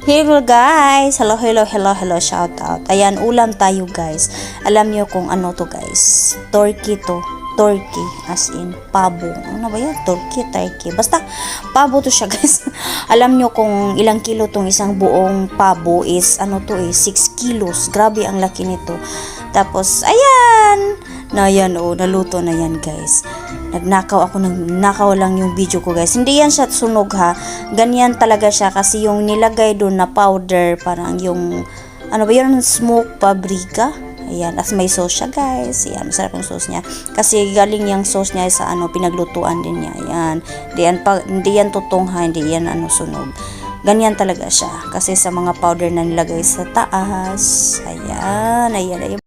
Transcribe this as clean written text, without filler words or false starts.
Hello guys! Hello, hello, hello, hello, shout out. Ayan, ulam tayo guys. Alam nyo kung ano to guys. Turkey to. Turkey, as in, pabo. Ano ba yan? Turkey, basta, pabo to siya guys. Alam nyo kung ilang kilo tong isang buong pabo is, ano to 6 kilos. Grabe ang laki nito. Tapos, ayan! Na yan, naluto na yan guys. Nakaw lang yung video ko guys. Hindi yan siya sunog ha. Ganyan talaga siya kasi yung nilagay doon na powder, parang yung, ano ba yun, smoke paprika. Ayan, as may sauce siya guys. Ayan, masarap yung sauce niya. Kasi galing yung sauce niya sa pinaglutuan din niya. Ayan, hindi yan tutong ha, hindi yan sunog. Ganyan talaga siya. Kasi sa mga powder na nilagay sa taas. Ayan, ayan, ayan.